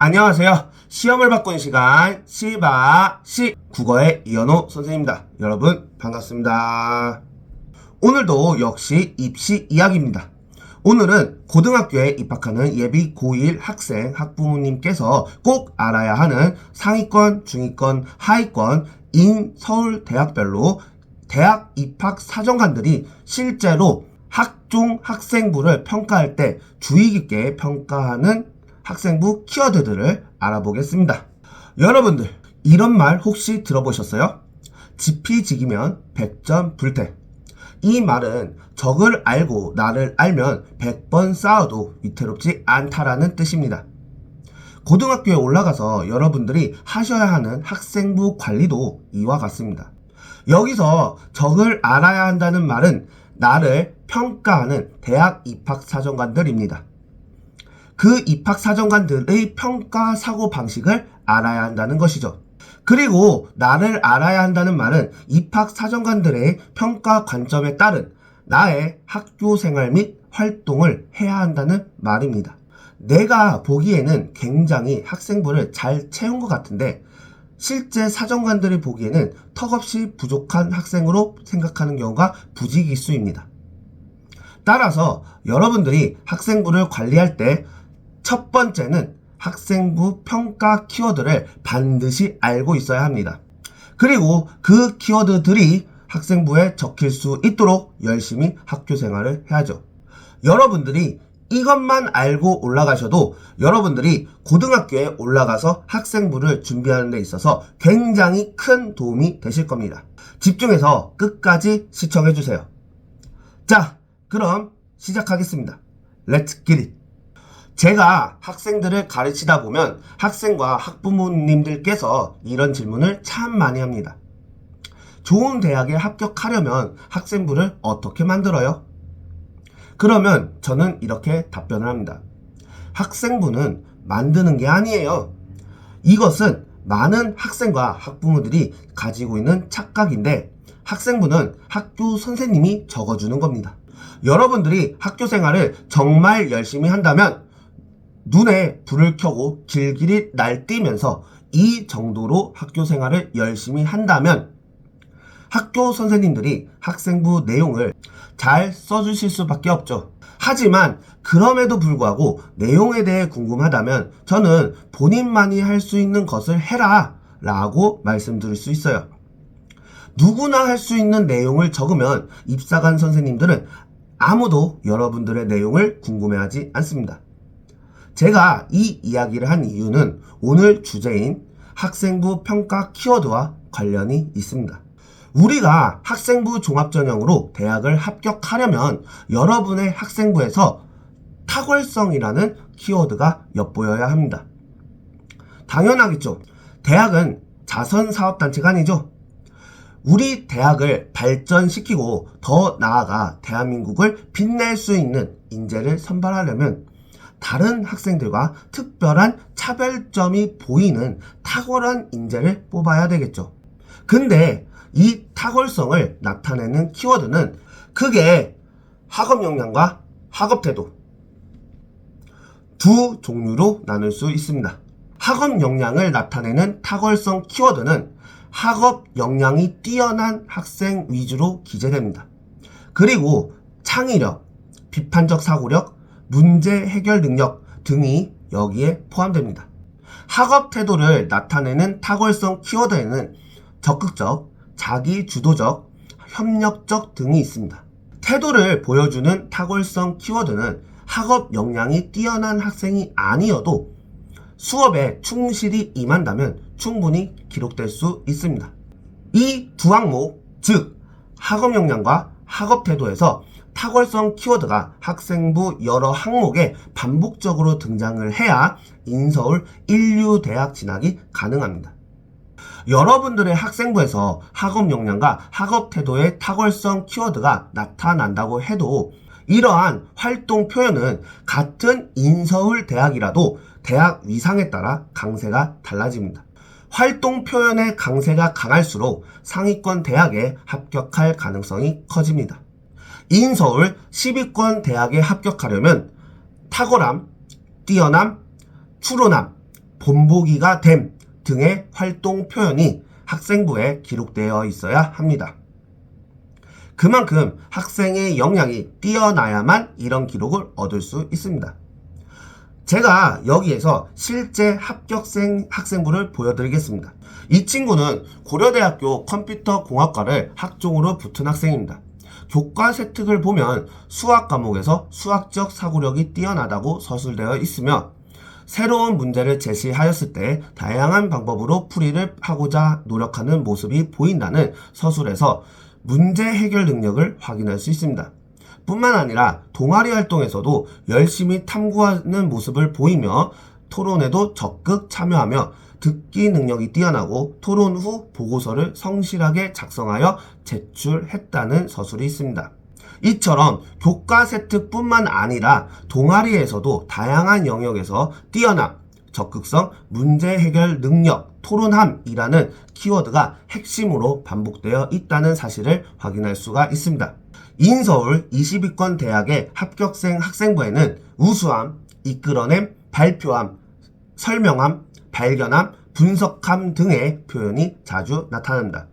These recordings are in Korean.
안녕하세요. 시험을 바꾸는 시간 시바시 국어의 이현호 선생님입니다. 여러분 반갑습니다. 오늘도 역시 입시 이야기입니다. 오늘은 고등학교에 입학하는 예비 고1 학생 학부모님께서 꼭 알아야 하는 상위권, 중위권, 하위권인 서울대학별로 대학 입학 사정관들이 실제로 학종 학생부를 평가할 때 주의 깊게 평가하는 학생부 키워드들을 알아보겠습니다. 여러분들 이런 말 혹시 들어보셨어요? 지피지기면 100점 불태. 이 말은 적을 알고 나를 알면 100번 싸워도 위태롭지 않다라는 뜻입니다. 고등학교에 올라가서 여러분들이 하셔야 하는 학생부 관리도 이와 같습니다. 여기서 적을 알아야 한다는 말은 나를 평가하는 대학 입학사정관들입니다. 그 입학사정관들의 평가 사고방식을 알아야 한다는 것이죠. 그리고 나를 알아야 한다는 말은 입학사정관들의 평가 관점에 따른 나의 학교생활 및 활동을 해야 한다는 말입니다. 내가 보기에는 굉장히 학생부를 잘 채운 것 같은데 실제 사정관들이 보기에는 턱없이 부족한 학생으로 생각하는 경우가 부지기수입니다. 따라서 여러분들이 학생부를 관리할 때 첫 번째는 학생부 평가 키워드를 반드시 알고 있어야 합니다. 그리고 그 키워드들이 학생부에 적힐 수 있도록 열심히 학교 생활을 해야죠. 여러분들이 이것만 알고 올라가셔도 여러분들이 고등학교에 올라가서 학생부를 준비하는 데 있어서 굉장히 큰 도움이 되실 겁니다. 집중해서 끝까지 시청해주세요. 자, 그럼 시작하겠습니다. Let's get it! 제가 학생들을 가르치다 보면 학생과 학부모님들께서 이런 질문을 참 많이 합니다. 좋은 대학에 합격하려면 학생부를 어떻게 만들어요? 그러면 저는 이렇게 답변을 합니다. 학생부는 만드는 게 아니에요. 이것은 많은 학생과 학부모들이 가지고 있는 착각인데 학생부는 학교 선생님이 적어주는 겁니다. 여러분들이 학교 생활을 정말 열심히 한다면 눈에 불을 켜고 길길이 날뛰면서 이 정도로 학교 생활을 열심히 한다면 학교 선생님들이 학생부 내용을 잘 써주실 수밖에 없죠. 하지만 그럼에도 불구하고 내용에 대해 궁금하다면 저는 본인만이 할 수 있는 것을 해라 라고 말씀드릴 수 있어요. 누구나 할 수 있는 내용을 적으면 입사관 선생님들은 아무도 여러분들의 내용을 궁금해하지 않습니다. 제가 이 이야기를 한 이유는 오늘 주제인 학생부 평가 키워드와 관련이 있습니다. 우리가 학생부 종합전형으로 대학을 합격하려면 여러분의 학생부에서 탁월성이라는 키워드가 엿보여야 합니다. 당연하겠죠. 대학은 자선사업단체가 아니죠. 우리 대학을 발전시키고 더 나아가 대한민국을 빛낼 수 있는 인재를 선발하려면 다른 학생들과 특별한 차별점이 보이는 탁월한 인재를 뽑아야 되겠죠. 근데 이 탁월성을 나타내는 키워드는 크게 학업 역량과 학업 태도 두 종류로 나눌 수 있습니다. 학업 역량을 나타내는 탁월성 키워드는 학업 역량이 뛰어난 학생 위주로 기재됩니다. 그리고 창의력, 비판적 사고력, 문제 해결 능력 등이 여기에 포함됩니다. 학업 태도를 나타내는 탁월성 키워드에는 적극적, 자기주도적, 협력적 등이 있습니다. 태도를 보여주는 탁월성 키워드는 학업 역량이 뛰어난 학생이 아니어도 수업에 충실히 임한다면 충분히 기록될 수 있습니다. 이 두 항목, 즉 학업 역량과 학업 태도에서 탁월성 키워드가 학생부 여러 항목에 반복적으로 등장을 해야 인서울 1류대학 진학이 가능합니다. 여러분들의 학생부에서 학업 역량과 학업 태도의 탁월성 키워드가 나타난다고 해도 이러한 활동 표현은 같은 인서울 대학이라도 대학 위상에 따라 강세가 달라집니다. 활동 표현의 강세가 강할수록 상위권 대학에 합격할 가능성이 커집니다. 인서울 10위권 대학에 합격하려면 탁월함, 뛰어남, 추론함, 본보기가 됨 등의 활동 표현이 학생부에 기록되어 있어야 합니다. 그만큼 학생의 역량이 뛰어나야만 이런 기록을 얻을 수 있습니다. 제가 여기에서 실제 합격생 학생부를 보여드리겠습니다. 이 친구는 고려대학교 컴퓨터공학과를 학종으로 붙은 학생입니다. 교과 세특을 보면 수학 과목에서 수학적 사고력이 뛰어나다고 서술되어 있으며 새로운 문제를 제시하였을 때 다양한 방법으로 풀이를 하고자 노력하는 모습이 보인다는 서술에서 문제 해결 능력을 확인할 수 있습니다. 뿐만 아니라 동아리 활동에서도 열심히 탐구하는 모습을 보이며 토론에도 적극 참여하며 듣기 능력이 뛰어나고 토론 후 보고서를 성실하게 작성하여 제출했다는 서술이 있습니다. 이처럼 교과 세특뿐만 아니라 동아리에서도 다양한 영역에서 뛰어남, 적극성, 문제 해결 능력, 토론함이라는 키워드가 핵심으로 반복되어 있다는 사실을 확인할 수가 있습니다. 인서울 20위권 대학의 합격생 학생부에는 우수함, 이끌어냄, 발표함, 설명함, 발견함, 분석함 등의 표현이 자주 나타납니다.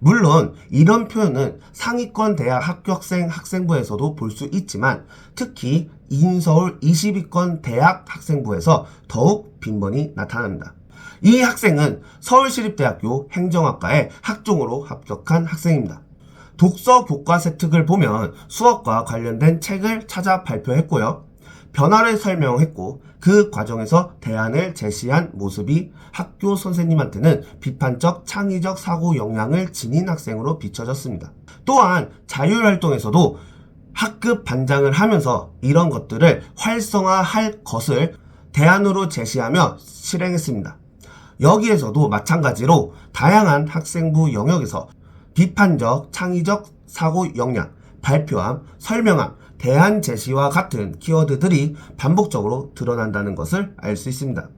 물론 이런 표현은 상위권 대학 합격생 학생부에서도 볼 수 있지만 특히 인서울 20위권 대학 학생부에서 더욱 빈번히 나타납니다. 이 학생은 서울시립대학교 행정학과에 학종으로 합격한 학생입니다. 독서 교과 세특을 보면 수학과 관련된 책을 찾아 발표했고요. 변화를 설명했고 그 과정에서 대안을 제시한 모습이 학교 선생님한테는 비판적 창의적 사고 역량을 지닌 학생으로 비춰졌습니다. 또한 자율활동에서도 학급 반장을 하면서 이런 것들을 활성화할 것을 대안으로 제시하며 실행했습니다. 여기에서도 마찬가지로 다양한 학생부 영역에서 비판적, 창의적 사고 역량, 발표함, 설명함, 대안 제시와 같은 키워드들이 반복적으로 드러난다는 것을 알 수 있습니다.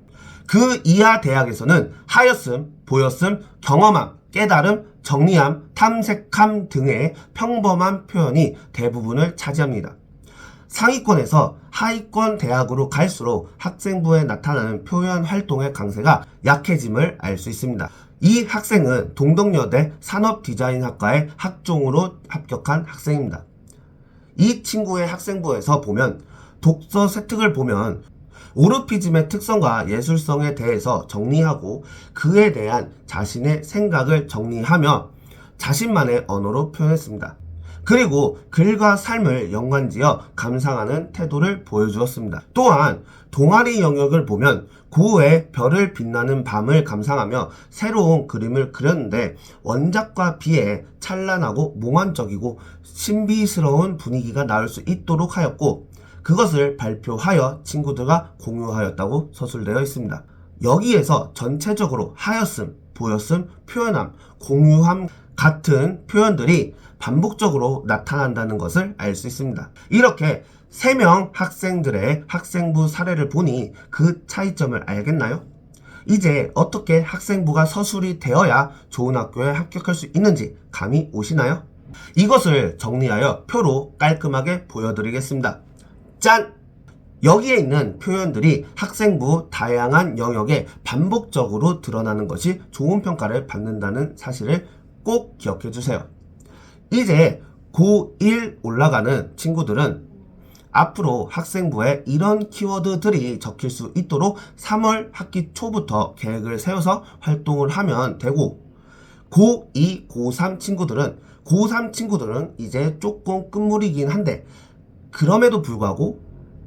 그 이하 대학에서는 하였음, 보였음, 경험함, 깨달음, 정리함, 탐색함 등의 평범한 표현이 대부분을 차지합니다. 상위권에서 하위권 대학으로 갈수록 학생부에 나타나는 표현 활동의 강세가 약해짐을 알 수 있습니다. 이 학생은 동덕여대 산업디자인학과의 학종으로 합격한 학생입니다. 이 친구의 학생부에서 보면 독서 세특을 보면 오르피즘의 특성과 예술성에 대해서 정리하고 그에 대한 자신의 생각을 정리하며 자신만의 언어로 표현했습니다. 그리고 글과 삶을 연관지어 감상하는 태도를 보여주었습니다. 또한 동아리 영역을 보면 고의 별을 빛나는 밤을 감상하며 새로운 그림을 그렸는데 원작과 비해 찬란하고 몽환적이고 신비스러운 분위기가 나올 수 있도록 하였고 그것을 발표하여 친구들과 공유하였다고 서술되어 있습니다. 여기에서 전체적으로 하였음, 보였음, 표현함, 공유함 같은 표현들이 반복적으로 나타난다는 것을 알 수 있습니다. 이렇게 3명 학생들의 학생부 사례를 보니 그 차이점을 알겠나요? 이제 어떻게 학생부가 서술이 되어야 좋은 학교에 합격할 수 있는지 감이 오시나요? 이것을 정리하여 표로 깔끔하게 보여드리겠습니다. 짠! 여기에 있는 표현들이 학생부 다양한 영역에 반복적으로 드러나는 것이 좋은 평가를 받는다는 사실을 꼭 기억해 주세요. 이제 고1 올라가는 친구들은 앞으로 학생부에 이런 키워드들이 적힐 수 있도록 3월 학기 초부터 계획을 세워서 활동을 하면 되고 고2, 고3 친구들은 이제 조금 끝물이긴 한데 그럼에도 불구하고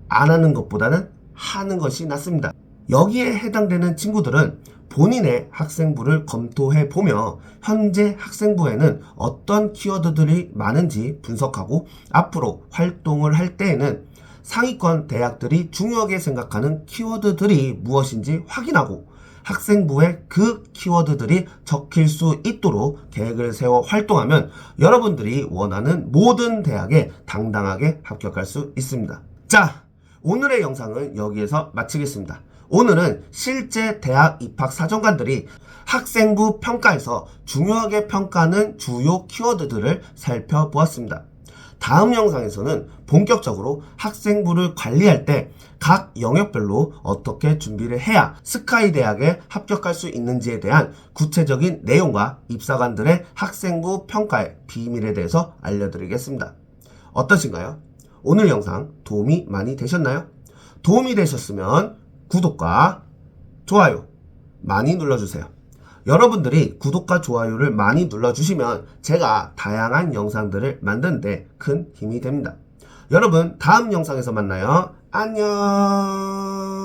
안 하는 것보다는 하는 것이 낫습니다. 여기에 해당되는 친구들은 본인의 학생부를 검토해 보며 현재 학생부에는 어떤 키워드들이 많은지 분석하고 앞으로 활동을 할 때에는 상위권 대학들이 중요하게 생각하는 키워드들이 무엇인지 확인하고 학생부에 그 키워드들이 적힐 수 있도록 계획을 세워 활동하면 여러분들이 원하는 모든 대학에 당당하게 합격할 수 있습니다. 자, 오늘의 영상은 여기에서 마치겠습니다. 오늘은 실제 대학 입학 사정관들이 학생부 평가에서 중요하게 평가하는 주요 키워드들을 살펴보았습니다. 다음 영상에서는 본격적으로 학생부를 관리할 때 각 영역별로 어떻게 준비를 해야 스카이 대학에 합격할 수 있는지에 대한 구체적인 내용과 입사관들의 학생부 평가의 비밀에 대해서 알려드리겠습니다. 어떠신가요? 오늘 영상 도움이 많이 되셨나요? 도움이 되셨으면 구독과 좋아요 많이 눌러주세요. 여러분들이 구독과 좋아요를 많이 눌러주시면 제가 다양한 영상들을 만드는데 큰 힘이 됩니다. 여러분 다음 영상에서 만나요. 안녕.